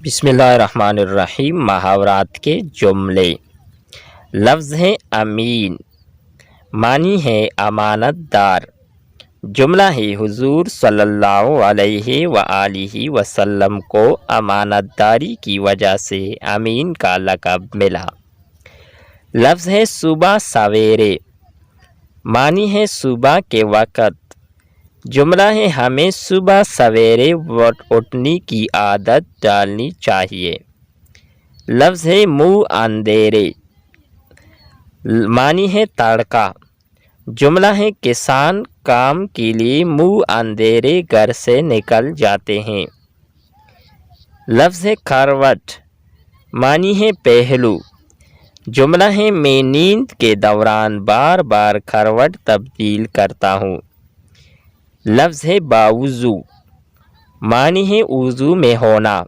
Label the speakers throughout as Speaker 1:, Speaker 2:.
Speaker 1: بسم اللہ الرحمن الرحیم۔ محاورات کے جملے۔ لفظ ہے امین، معنی ہے امانت دار۔ جملہ ہے حضور صلی اللہ علیہ وآلہ وسلم کو امانت داری کی وجہ سے امین کا لقب ملا۔ لفظ ہے صبح سویرے، معنی ہے صبح کے وقت۔ جملہ ہے ہمیں صبح سویرے اٹھنے کی عادت ڈالنی چاہیے۔ لفظ ہے منہ اندھیرے، معنی ہے تڑکا۔ جملہ ہے کسان کام کے لیے منہ اندھیرے گھر سے نکل جاتے ہیں۔ لفظ ہے کروٹ، معنی ہے پہلو۔ جملہ ہے میں نیند کے دوران بار بار کروٹ تبدیل کرتا ہوں۔ لفظ ہے باوضو، معنی ہے وضو میں ہونا۔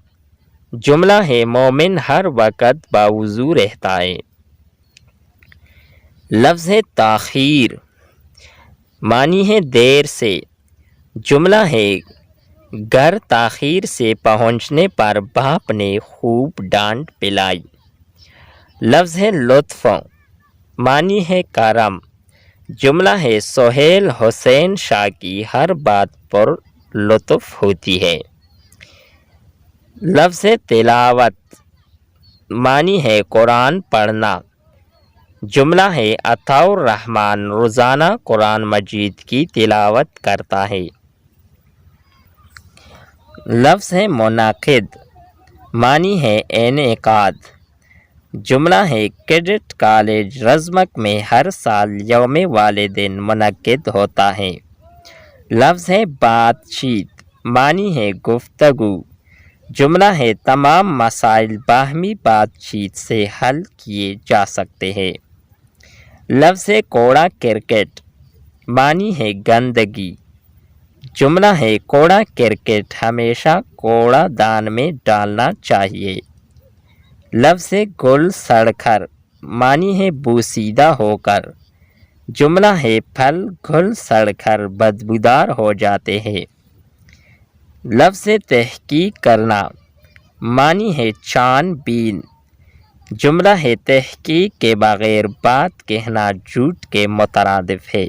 Speaker 1: جملہ ہے مومن ہر وقت باوضو رہتا ہے۔ لفظ ہے تاخیر، معنی ہے دیر سے۔ جملہ ہے گھر تاخیر سے پہنچنے پر باپ نے خوب ڈانٹ پلائی۔ لفظ ہے لطف، معنی ہے کرم۔ جملہ ہے سہیل حسین شاہ کی ہر بات پر لطف ہوتی ہے۔ لفظ ہے تلاوت، معنی ہے قرآن پڑھنا۔ جملہ ہے عطاء الرحمن روزانہ قرآن مجید کی تلاوت کرتا ہے۔ لفظ ہے منعقد، معنی ہے انعقاد۔ جملہ ہے کیڈٹ کالج رزمک میں ہر سال یوم والدین منعقد ہوتا ہے۔ لفظ ہے بات چیت، معنی ہے گفتگو۔ جملہ ہے تمام مسائل باہمی بات چیت سے حل کیے جا سکتے ہیں۔ لفظ ہے کوڑا کرکٹ، معنی ہے گندگی۔ جملہ ہے کوڑا کرکٹ ہمیشہ کوڑا دان میں ڈالنا چاہیے۔ لفظ ہے گل سڑ کر، معنی ہے بوسیدہ ہو کر۔ جملہ ہے پھل گل سڑ کر بدبودار ہو جاتے ہیں۔ لفظ ہے تحقیق کرنا، معنی ہے چھان بین۔ جملہ ہے تحقیق کے بغیر بات کہنا جھوٹ کے مترادف ہے۔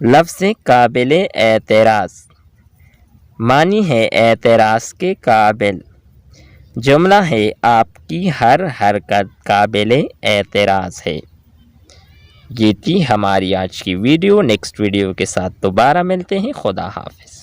Speaker 1: لفظ ہے قابل اعتراض، معنی ہے اعتراض کے قابل۔ جملہ ہے آپ کی ہر حرکت قابل اعتراض ہے۔ یہ تھی ہماری آج کی ویڈیو۔ نیکسٹ ویڈیو کے ساتھ دوبارہ ملتے ہیں۔ خدا حافظ۔